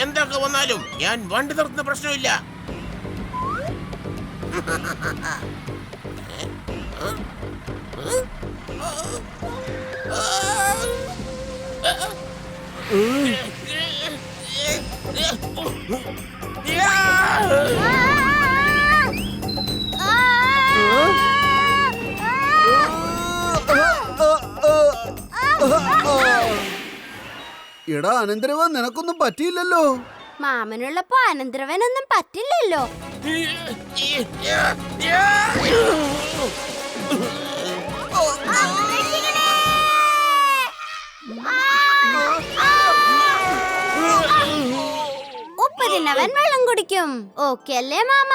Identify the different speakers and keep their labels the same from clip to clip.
Speaker 1: എന്തൊക്കെ വന്നാലും ഞാൻ വണ്ടി നിർത്തുന്ന പ്രശ്നമില്ല.
Speaker 2: എടാ അനന്തരവൻ, നിനക്കൊന്നും പറ്റിയില്ലല്ലോ.
Speaker 3: മാമനുള്ളപ്പോ അനന്തരവനൊന്നും പറ്റില്ലല്ലോ. ഉപ്പ് തിന്നവൻ വെള്ളം കുടിക്കും. ഓക്കെ അല്ലേ മാമ?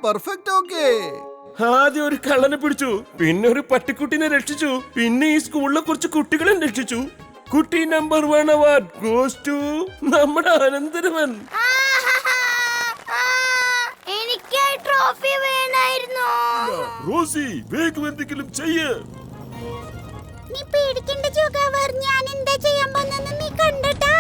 Speaker 2: പെർഫെക്റ്റ്. ഓക്കെ.
Speaker 4: ആദ്യം ഒരു കള്ളനെ പിടിച്ചു, പിന്നെ ഒരു പട്ടിക്കുട്ടിനെ രക്ഷിച്ചു, പിന്നെ ഈ സ്കൂളിലെ കുറച്ച് കുട്ടികളെ രക്ഷിച്ചു. കുട്ടി നമ്പർ 1 അവാർഡ് ഗോസ് ടു നമ്മുടെ അനന്തരവൻ.
Speaker 3: എനിക്ക് ട്രോഫി വേണമായിരുന്നു.
Speaker 4: റോസി, വേഗം എന്തെങ്കിലും ചെയ്യ്.
Speaker 3: നീ പേടിക്കണ്ട ജോഗാവർ, ഞാൻ എന്താ ചെയ്യാൻ പോകുന്നെന്ന് നീ കണ്ടട്ടാ.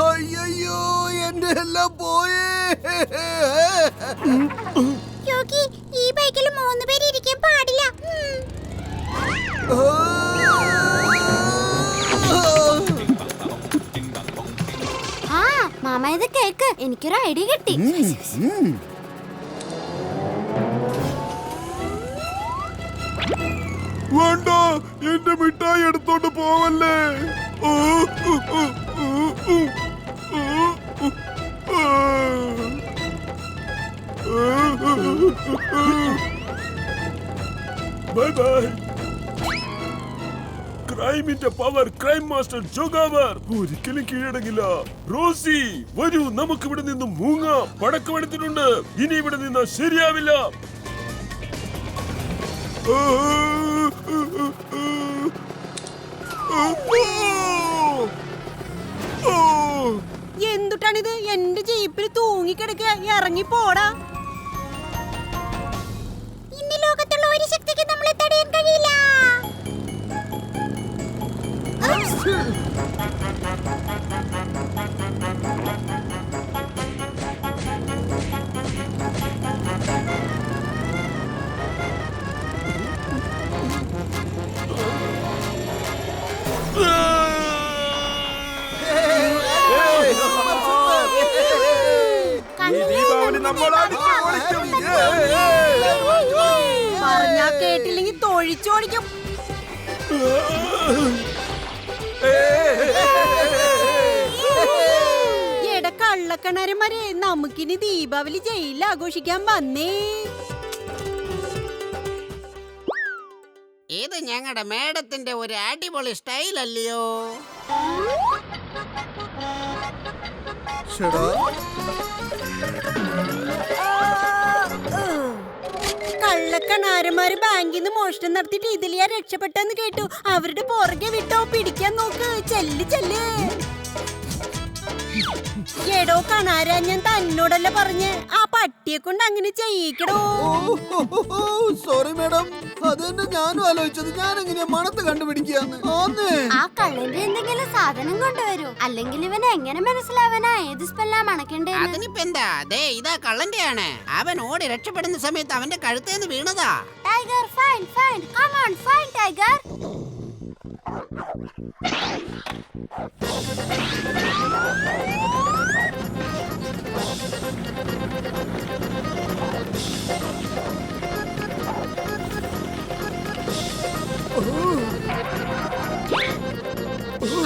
Speaker 2: അയ്യോ, എന്റെ എല്ലാം പോയേ.
Speaker 3: യോഗി, ഈ ബൈക്കിൽ 3 പേര് ഇരിക്കാൻ പാടില്ല. മാമ ഇത് കേക്ക്, എനിക്കൊരു ഐഡിയ കിട്ടി.
Speaker 4: വേണ്ട, എന്റെ മിഠായി എടുത്തോണ്ട് പോവല്ലേ. Bye bye. ക്രൈമിന്റെ പവർ ക്രൈം മാസ്റ്റർ ജോഗാവർ ഒരിക്കലും കീഴടങ്ങില്ല. റോസി, വരൂ, നമുക്ക് ഇവിടെ നിന്നും മൂങ്ങാം. പടക്കമെടുത്തിട്ടുണ്ട്, ഇനി ഇവിടെ നിന്ന് ശരിയാവില്ല.
Speaker 5: എന്തുട്ടാണിത്? എന്റെ ജീപ്പിൽ തൂങ്ങിക്കിടക്കുക. ഇറങ്ങി പോടാ.
Speaker 3: ഇന്ന് ലോകത്തുള്ള ഒരു ശക്തിക്ക് നമ്മളെ തടയാൻ കഴിയില്ല.
Speaker 5: പറഞ്ഞാ കേട്ടില്ലെങ്കിൽ തൊഴിച്ചോടിക്കും. എട കള്ളക്കണരന്മാരെ, നമുക്കിനി ദീപാവലി ജയിലിൽ ആഘോഷിക്കാൻ വന്നേ.
Speaker 6: ഇത് ഞങ്ങളുടെ മേഡത്തിന്റെ ഒരു അടിപൊളി സ്റ്റൈൽ അല്ലയോ?
Speaker 5: കള്ളക്കണാരന്മാര് ബാങ്കിൽ നിന്ന് മോഷണം നടത്തിയിട്ട് ഇതിലെയാ രക്ഷപ്പെട്ടെന്ന് കേട്ടു. അവരുടെ പുറകെ വിട്ടോ, പിടിക്കാൻ നോക്ക്. ചെല്ല് ചെല്ല്. എടോ കണാര, ഞാൻ തന്നോടല്ല പറഞ്ഞ്, ആ പട്ടിയെ കൊണ്ട് അങ്ങനെ ചെയ്യിക്കടോ.
Speaker 2: സോറി മാഡം, അത് തന്നെ ഞാനും ആലോചിച്ചത്. ഞാൻ എങ്ങനെയാ മണത്ത് കണ്ടുപിടിക്കാന്ന്.
Speaker 3: ആ കള്ളന്റെ എന്തെങ്കിലും സാധനം കൊണ്ടുവരൂ, അല്ലെങ്കിൽ ഇവൻ എങ്ങനെ മനസ്സിലാവനാ ഏത് സ്പെല്ലാ മണക്കണ്ടേ?
Speaker 6: അതിനിപ്പോ എന്താ? ദേ ഇതാ കള്ളന്റെയാണ്. അവൻ ഓടി രക്ഷപ്പെടുന്ന സമയത്ത് അവന്റെ കഴുത്തേന്ന് വീണതാ.
Speaker 3: Tiger, find find, come on find tiger.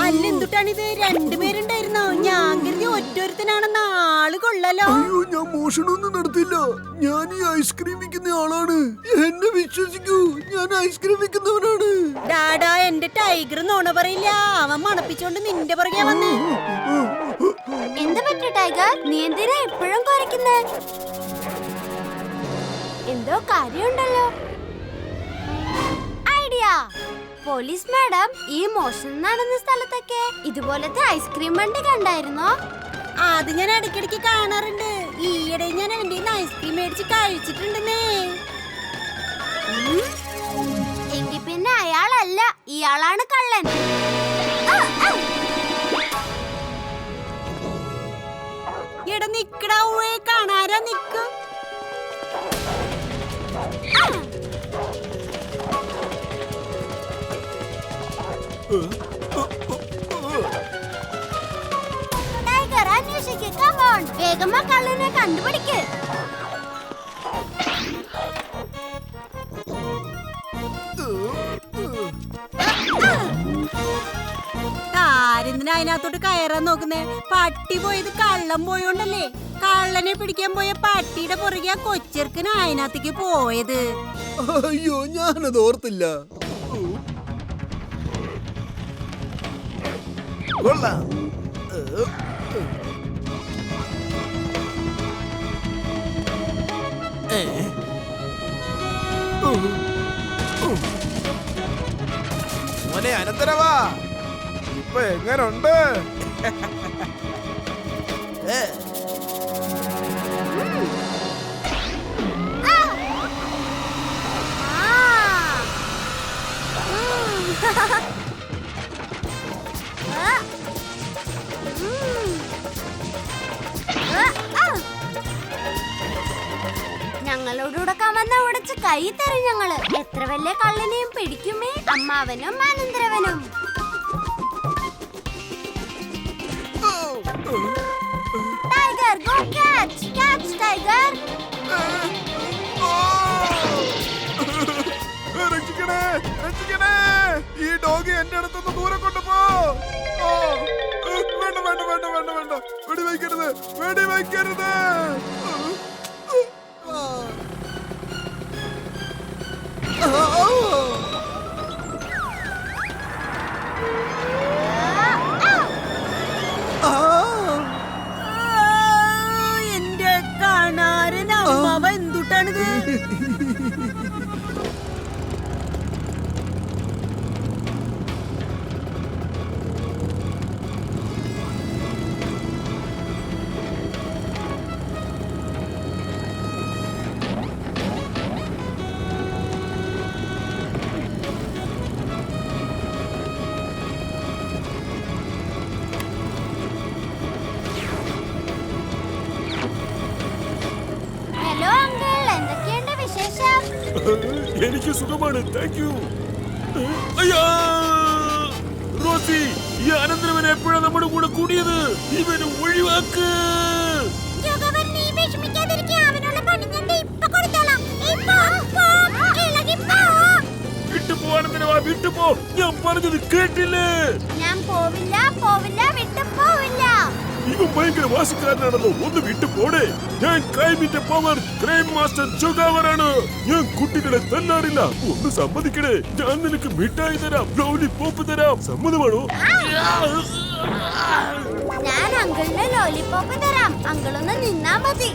Speaker 5: അല്ല എന്തുട്ടാണിത് രണ്ടുപേരുണ്ടായിരുന്നോ? ഞാൻ കരുതി ഒറ്റൊരുത്തനാണെന്ന്. ആള് കൊള്ളലോ.
Speaker 2: അയ്യോ, ഞാൻ മോഷണമൊന്നും നടത്തില്ല. ഞാൻ ഈ ഐസ്ക്രീം വിൽക്കുന്ന ആളാണ്. എന്നെ വിശ്വസിക്കൂ, ഞാൻ ഐസ്ക്രീം വിൽക്കുന്നവനാണ്.
Speaker 5: ഡാഡാ, എന്റെ ടൈഗർ നോണ പറയില്ല. അവൻ മണപ്പിച്ചോണ്ട് നിന്റെ പുറകെ വന്ന്.
Speaker 3: എന്ത് പറ്റു ടൈഗർ? നീ എന്തിനാ എപ്പോഴും കുരയ്ക്കുന്നേ? എന്തോ കാര്യമുണ്ടല്ലോ. ഐഡിയ! പോലീസ് മാഡം, ഈ മോഷണം നടന്ന സ്ഥലത്തൊക്കെ ഇതുപോലത്തെ ഐസ്ക്രീം വണ്ടി കണ്ടായിരുന്നോ?
Speaker 5: അത് ഞാൻ ഇടയ്ക്കിടയ്ക്ക് കാണാറുണ്ട്. ഈയിടെ ഞാൻ അവന്റെ ഐസ്ക്രീം മേടിച്ച് കഴിച്ചിട്ടുണ്ടെന്നേ.
Speaker 3: എങ്കിൽ പിന്നെ അയാളല്ല, ഇയാളാണ് കള്ളൻ.
Speaker 5: എടാ നിക്കടാ, കാണാരാ നിക്ക്.
Speaker 3: ടൈഗർ, അന്വേഷിക്ക്. കം ഓൺ, വേഗം ആ കള്ളനെ കണ്ടുപിടിക്ക്.
Speaker 5: താരെന്തിനാ അതിനകത്തോട്ട് കയറാൻ നോക്കുന്നേ? പട്ടി പോയത് കള്ളം പോയോണ്ടല്ലേ. കള്ളനെ പിടിക്കാൻ പോയ പട്ടിയുടെ പുറകെ ആ കൊച്ചെറുക്കന് അതിനകത്തേക്ക് പോയത്.
Speaker 2: അയ്യോ, ഞാനത് ഓർത്തില്ല. കൊള്ളാം.
Speaker 7: മോനെ അനന്തരവാ, ഇപ്പൊ എങ്ങനുണ്ട്?
Speaker 3: ഞങ്ങളോട് ഉടക്കാൻ വന്ന ഉടച്ച് കൈ തരും ഞങ്ങള്. എത്ര വലിയ കള്ളനെയും പിടിക്കുമേ, അമ്മാവനും അനന്തരവനും. Tiger, go catch, catch tiger.
Speaker 7: രക്ഷിക്കണേ, രക്ഷിക്കണേ! ഈ ഡോഗ് എന്റെ അടുത്തൊന്ന് ദൂരെ കൊണ്ടുപോ. വേണ്ട വേണ്ട വേണ്ട വേണ്ട വേണ്ട, വെടിവയ്ക്കരുത്, വെടിവയ്ക്കരുത്.
Speaker 5: എന്റെ കാണാരൻ അമ്മാവ എന്തുട്ടാണിത്?
Speaker 3: ഹലോ അങ്കിൾ, എന്തൊക്കെയുണ്ട് വിശേഷം?
Speaker 4: എനിക്ക് സുഖമാണ്, താങ്ക് യു. അയ്യോ റോസി, ഈ അനന്തരവൻ എപ്പോഴാണ് നമ്മുടെ കൂടെ കൂടിയത്? ഇവന് ഒഴിവാക്ക്.
Speaker 3: നീ വിഷമിക്കാതിരിക്കുക, അവനുള്ള പണി ഞാൻ ഇപ്പൊ കൊടുത്തോളാം.
Speaker 4: വിട്ടുപോ അനന്തരവാ, വിട്ടുപോ. ഞാൻ പറഞ്ഞത് കേട്ടില്ലേ?
Speaker 3: ഞാൻ പോവില്ല, പോവില്ല, വിട്ടു പോവില്ല.
Speaker 4: ഇവൻ ഭയങ്കര വാശിക്കാരനാണല്ലോ, ഒന്ന് വിട്ടു പോടെ. ഞാൻ ക്രൈമിന്റെ പവർ, ക്രൈം മാസ്റ്റർ ജോഗാവറാണ്. ഞാൻ കുട്ടികളെ തല്ലാറില്ല. ഒന്ന് സമ്മതിക്കണേ, ഞാൻ നിനക്ക് മിഠായി തരാം, ലോലിപോപ്പ് തരാം. സമ്മതമാണോ?
Speaker 3: ഞാൻ അങ്കിളിന് ലോലിപോപ്പ് തരാം. അങ്കിളൊന്ന് നിന്നാ മതി.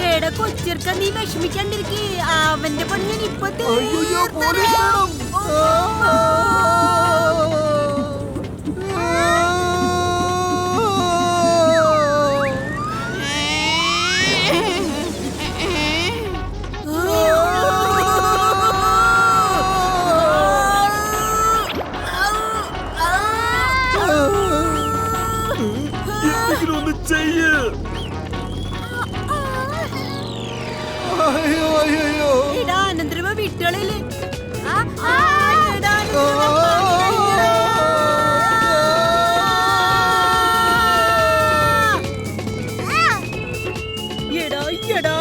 Speaker 5: എടാ കൊച്ചിർക്ക, നീ വിഷമിക്കാണ്ടിരിക്കേ. അവന്റെ പണി ഞാൻ ഇപ്പൊ
Speaker 2: അയ്യോ, പോലീസ് മാഡം.
Speaker 4: എന്തെങ്കിലും ഒന്ന് ചെയ്യ്.
Speaker 2: അയ്യോ, അയ്യോ.
Speaker 5: എടാ അനന്തരവ വിട്ടളില്ലേ? എടാ എടാ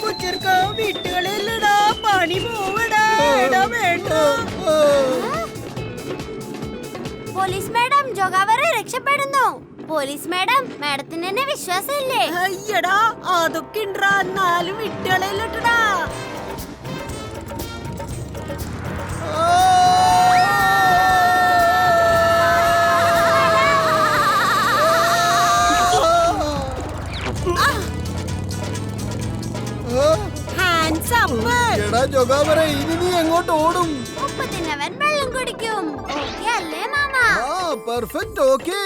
Speaker 5: കൊച്ചർക്ക വീട്ടുകളില്ലടാ, പണി പോവടാ. എടാ വേണ്ട.
Speaker 3: പോലീസ് മാഡം, ജോഗാവറെ രക്ഷപ്പെടുന്നു. പോലീസ് മാഡം, മാഡത്തിന് എന്നെ വിശ്വാസമില്ലേ?
Speaker 5: അയ്യടാ, അതൊക്കെ ഇണ്ടാ, എന്നാലും വീട്ടുകളില്ലടാ. Hands up.
Speaker 2: എടാ ജോഗാവറെ, ഇനി നീ എങ്ങോട്ട് ഓടും?
Speaker 3: ഉപ്പ് തിന്നവൻ വെള്ളം കുടിക്കും. ഓക്കേ അല്ലേ മാമ?
Speaker 2: Perfect, okay.